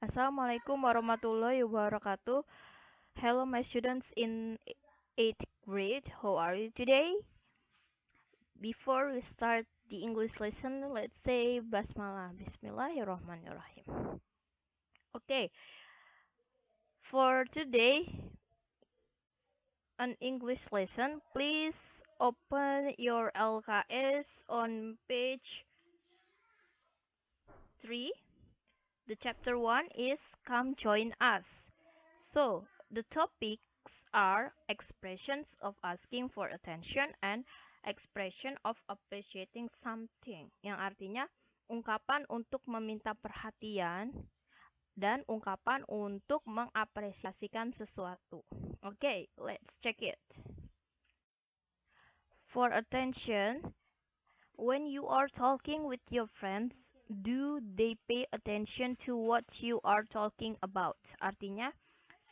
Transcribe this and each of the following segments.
Assalamualaikum warahmatullahi wabarakatuh. Hello, my students in 8th grade. How are you today? Before we start the English lesson, let's say Basmalah. Bismillahirrahmanirrahim. Okay, for today, an English lesson, please open your LKS on page 3. The chapter 1 is Come Join Us. So, the topics are expressions of asking for attention and expression of appreciating something. Yang artinya ungkapan untuk meminta perhatian dan ungkapan untuk mengapresiasikan sesuatu. Okay, let's check it. For attention, when you are talking with your friends, do they pay attention to what you are talking about? Artinya,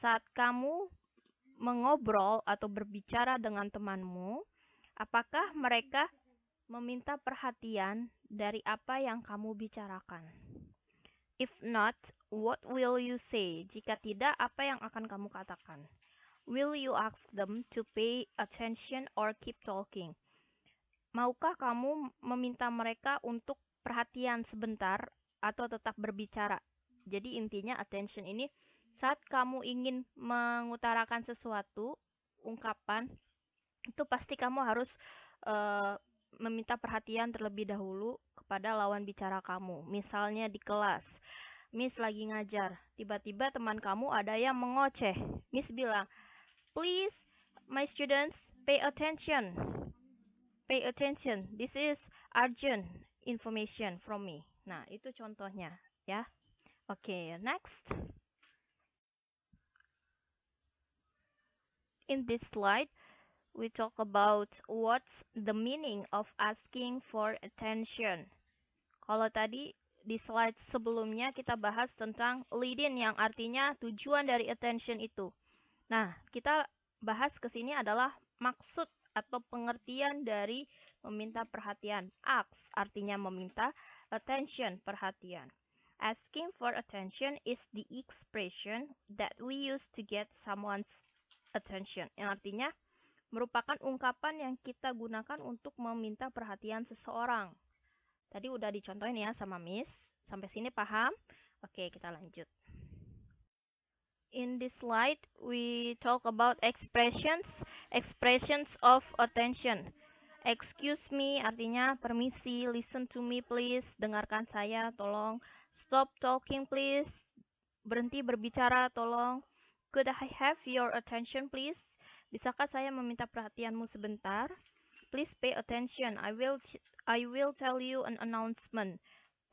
saat kamu mengobrol atau berbicara dengan temanmu, apakah mereka meminta perhatian dari apa yang kamu bicarakan? If not, what will you say? Jika tidak, apa yang akan kamu katakan? Will you ask them to pay attention or keep talking? Maukah kamu meminta mereka untuk perhatian sebentar atau tetap berbicara? Jadi intinya attention ini saat kamu ingin mengutarakan sesuatu, ungkapan, itu pasti kamu harus eh, meminta perhatian terlebih dahulu kepada lawan bicara kamu. Misalnya di kelas, Miss lagi ngajar, tiba-tiba teman kamu ada yang mengoceh. Miss bilang, "Please, my students, pay attention. Pay attention. This is urgent information from me." Nah, itu contohnya, ya. Oke, next. In this slide, we talk about what's the meaning of asking for attention. Kalau tadi di slide sebelumnya kita bahas tentang lead-in yang artinya tujuan dari attention itu. Nah, kita bahas ke sini adalah maksud atau pengertian dari meminta perhatian. Ask artinya meminta, attention perhatian. Asking for attention is the expression that we use to get someone's attention. Yang artinya merupakan ungkapan yang kita gunakan untuk meminta perhatian seseorang. Tadi udah dicontohin ya sama Miss. Sampai sini paham? Oke, kita lanjut. In this slide, we talk about expressions of attention. Excuse me artinya permisi, listen to me please, dengarkan saya, tolong. Stop talking please, berhenti berbicara, tolong. Could I have your attention please? Bisakah saya meminta perhatianmu sebentar? Please pay attention, I will tell you an announcement.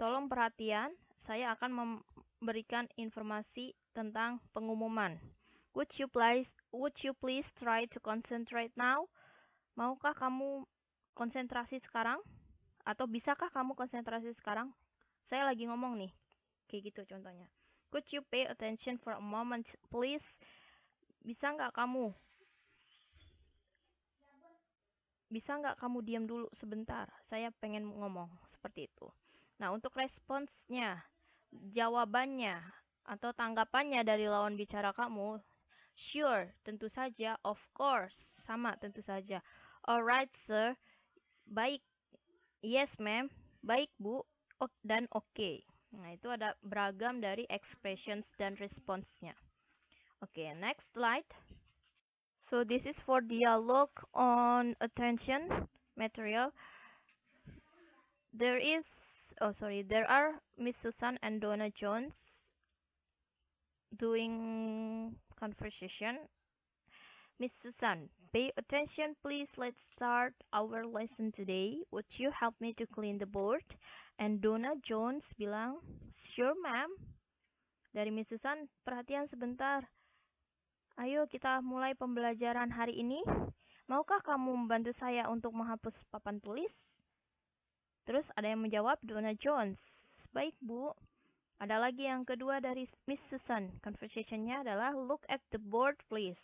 Tolong perhatian, saya akan memberikan informasi tentang pengumuman. Would you please try to concentrate now? Maukah kamu konsentrasi sekarang? Atau bisakah kamu konsentrasi sekarang? Saya lagi ngomong nih. Kayak gitu contohnya. Could you pay attention for a moment, please? Bisa nggak kamu diam dulu sebentar? Saya pengen ngomong seperti itu. Nah, untuk responsnya, jawabannya, atau tanggapannya dari lawan bicara kamu, sure, tentu saja, of course, sama tentu saja. Alright, sir, baik, yes, ma'am, baik, bu, dan okay. Nah, itu ada beragam dari expressions dan responsnya. Oke, next slide. So, this is for dialogue on attention material. There are Miss Susan and Donna Jones doing conversation. Miss Susan, pay attention please. Let's start our lesson today. Would you help me to clean the board? And Donna Jones bilang, sure ma'am. Dari Miss Susan, perhatian sebentar. Ayo kita mulai pembelajaran hari ini. Maukah kamu membantu saya untuk menghapus papan tulis? Terus ada yang menjawab Donna Jones. Baik bu. Ada lagi yang kedua dari Miss Susan. Conversationnya adalah look at the board please.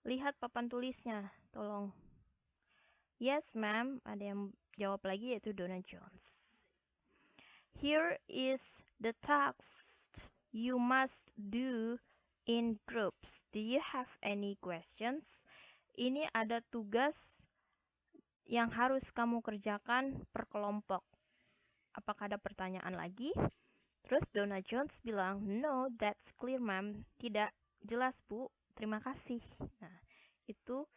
Lihat papan tulisnya, tolong. Yes ma'am. Ada yang jawab lagi yaitu Donna Jones. Here is the text. you must do in groups. Do you have any questions? Ini ada tugas yang harus kamu kerjakan per kelompok. Apakah ada pertanyaan lagi? Terus Donna Jones bilang, no, that's clear, ma'am. Tidak, jelas, Bu. Terima kasih. Nah, itu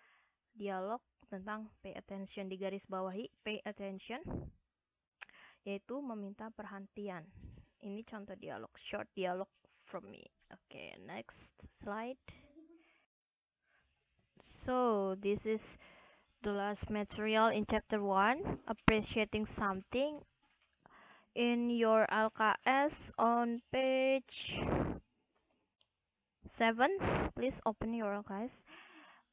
dialog tentang pay attention, di garis bawahi pay attention, yaitu meminta perhatian. Ini contoh dialog, short dialog from me. Okay, next slide. So, this is the last material in chapter 1, appreciating something. In your LKS on page 7, please open your LKS.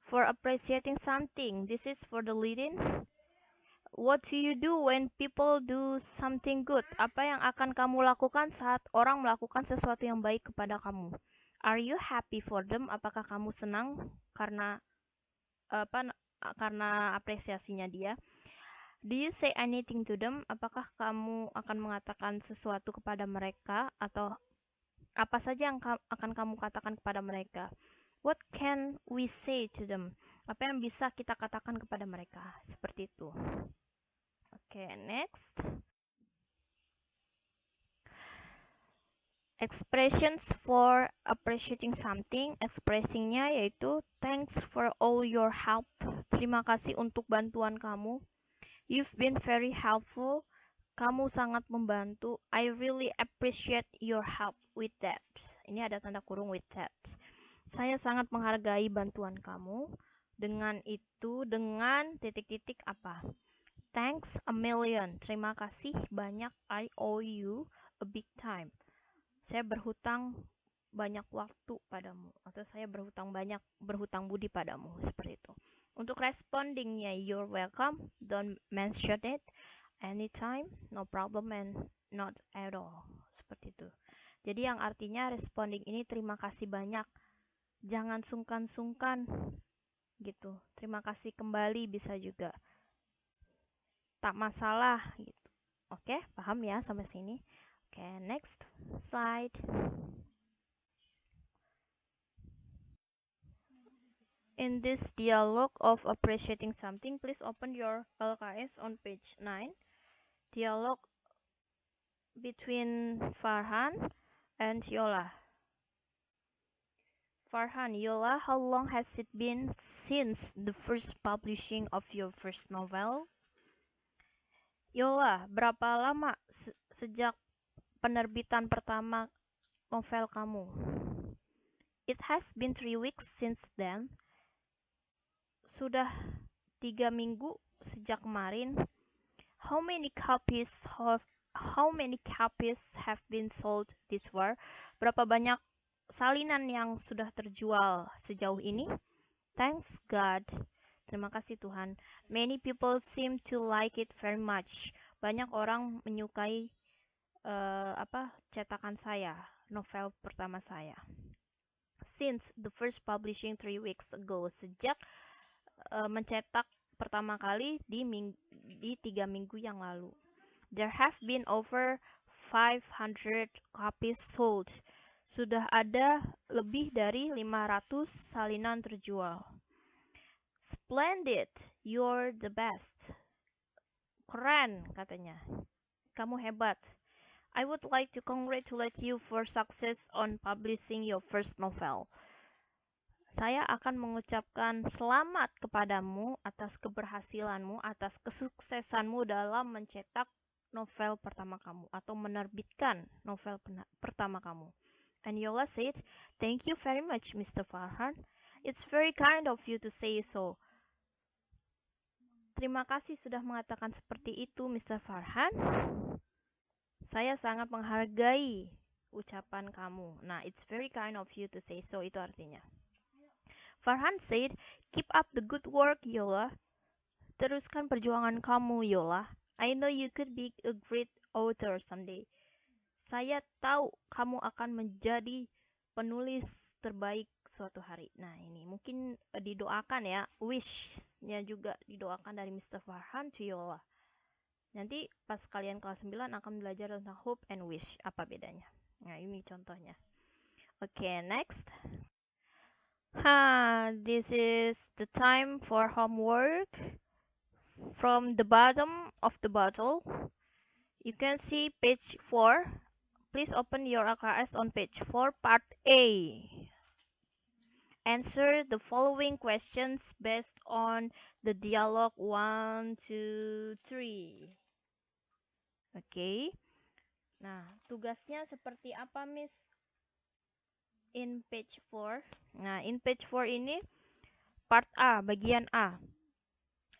For appreciating something, this is for the leading. What do you do when people do something good? Apa yang akan kamu lakukan saat orang melakukan sesuatu yang baik kepada kamu? Are you happy for them? Apakah kamu senang karena karena apresiasinya dia? Do you say anything to them? Apakah kamu akan mengatakan sesuatu kepada mereka atau apa saja yang akan kamu katakan kepada mereka? What can we say to them? Apa yang bisa kita katakan kepada mereka? Seperti itu. Oke, next. Expressions for appreciating something. Expressingnya yaitu thanks for all your help. Terima kasih untuk bantuan kamu. You've been very helpful. Kamu sangat membantu. I really appreciate your help with that. Ini ada tanda kurung with that. Saya sangat menghargai bantuan kamu. Dengan itu, dengan titik-titik apa? Thanks a million. Terima kasih banyak. I owe you a big time. Saya berhutang banyak waktu padamu. Atau saya berhutang budi padamu. Seperti itu. Untuk respondingnya, you're welcome. Don't mention it. Anytime. No problem and not at all. Seperti itu. Jadi yang artinya responding ini terima kasih banyak. Jangan sungkan-sungkan. Gitu. Terima kasih kembali bisa juga. Tak masalah gitu. Oke, paham ya sampai sini? Oke, next slide. In this dialogue of appreciating something, please open your LKS on page 9. Dialogue between Farhan and Yola. Farhan, Yola, how long has it been since the first publishing of your first novel? Yola, berapa lama sejak penerbitan pertama novel kamu? It has been 3 weeks since then. Sudah 3 minggu sejak kemarin. How many copies have been sold this far? Berapa banyak salinan yang sudah terjual sejauh ini? Thanks God. Terima kasih Tuhan. Many people seem to like it very much. Banyak orang menyukai cetakan saya, novel pertama saya. Since the first publishing 3 weeks ago, sejak mencetak pertama kali di 3 minggu yang lalu. There have been over 500 copies sold. Sudah ada lebih dari 500 salinan terjual. Splendid, you're the best. Keren, katanya. Kamu hebat. I would like to congratulate you for success on publishing your first novel. Saya akan mengucapkan selamat kepadamu atas keberhasilanmu, atas kesuksesanmu dalam mencetak novel pertama kamu atau menerbitkan novel pertama kamu. And Yola said, "Thank you very much, Mr. Farhan. It's very kind of you to say so." Terima kasih sudah mengatakan seperti itu, Mr. Farhan. Saya sangat menghargai ucapan kamu. Nah, it's very kind of you to say so, itu artinya. Farhan said, "Keep up the good work, Yola." Teruskan perjuangan kamu, Yola. I know you could be a great author someday. Saya tahu kamu akan menjadi penulis terbaik suatu hari. Nah, ini mungkin didoakan ya. Wish-nya juga didoakan dari Mr. Farhan to Yola. Nanti pas kalian kelas 9 akan belajar tentang hope and wish. Apa bedanya? Nah, ini contohnya. Okay, next. This is the time for homework. From the bottom of the bottle, you can see page 4. Please open your AKS on page 4, part A. Answer the following questions based on the dialogue 1, 2, 3. Oke. Nah, tugasnya seperti apa, Miss? In page 4. Nah, in page 4 ini part A, bagian A.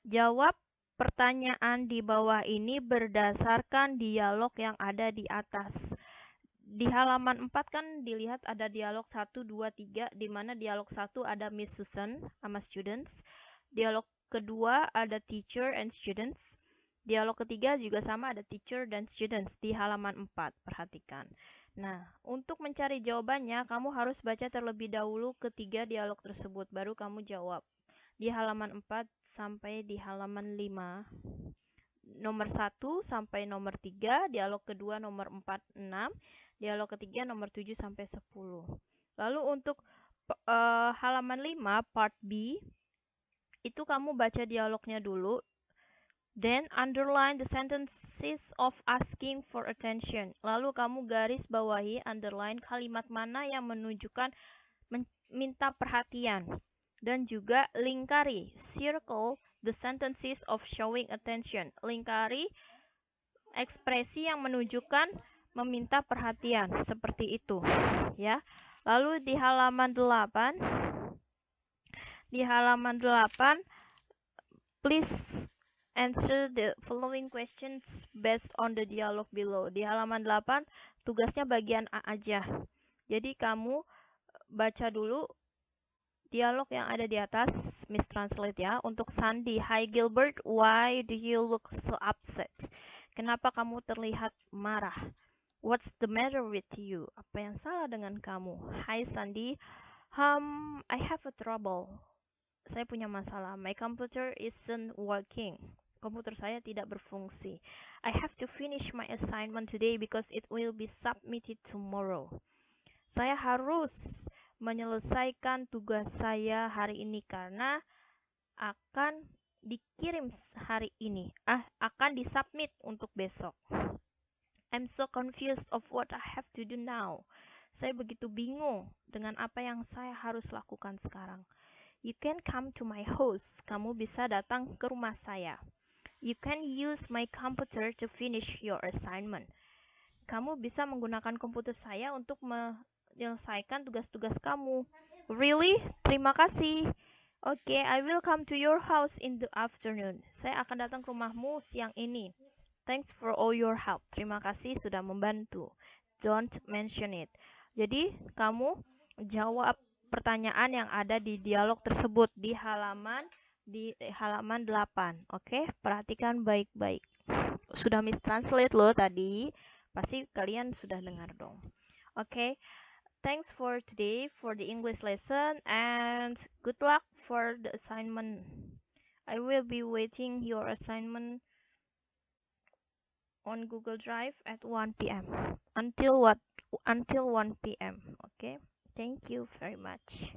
Jawab pertanyaan di bawah ini berdasarkan dialog yang ada di atas. Di halaman 4 kan dilihat ada dialog 1, 2, 3, di mana dialog 1 ada Miss Susan sama students. Dialog kedua ada teacher and students. Dialog ketiga juga sama ada teacher dan students di halaman 4. Perhatikan. Nah, untuk mencari jawabannya, kamu harus baca terlebih dahulu ketiga dialog tersebut, baru kamu jawab. Di halaman 4 sampai di halaman 5. Nomor 1 sampai nomor 3, dialog kedua nomor 4, 6, dialog ketiga nomor 7 sampai 10. Lalu untuk halaman 5 part B, itu kamu baca dialognya dulu, then underline the sentences of asking for attention. Lalu kamu garis bawahi, underline kalimat mana yang menunjukkan minta perhatian. Dan juga lingkari, circle the sentences of showing attention. Lingkari ekspresi yang menunjukkan meminta perhatian, seperti itu, ya. Lalu di halaman 8, please answer the following questions based on the dialogue below. Di halaman 8, tugasnya bagian A aja. Jadi kamu baca dulu dialog yang ada di atas, Miss Translate ya. Untuk Sandy, "Hi Gilbert, why do you look so upset?" Kenapa kamu terlihat marah? What's the matter with you? Apa yang salah dengan kamu? Hi Sandy, I have a trouble. Saya punya masalah. My computer isn't working. Komputer saya tidak berfungsi. I have to finish my assignment today because it will be submitted tomorrow. Saya harus menyelesaikan tugas saya hari ini karena akan dikirim hari ini. Akan disubmit untuk besok. I'm so confused of what I have to do now. Saya begitu bingung dengan apa yang saya harus lakukan sekarang. You can come to my house. Kamu bisa datang ke rumah saya. You can use my computer to finish your assignment. Kamu bisa menggunakan komputer saya untuk menyelesaikan tugas-tugas kamu. Really? Terima kasih. Okay, I will come to your house in the afternoon. Saya akan datang ke rumahmu siang ini. Thanks for all your help. Terima kasih sudah membantu. Don't mention it. Jadi, kamu jawab pertanyaan yang ada di dialog tersebut di halaman 8. Oke, perhatikan baik-baik. Sudah Miss Translate loh tadi. Pasti kalian sudah dengar dong. Oke. Thanks for today for the English lesson and good luck for the assignment. I will be waiting your assignment on Google Drive at 1 p.m. Until 1 p.m. Okay? Thank you very much.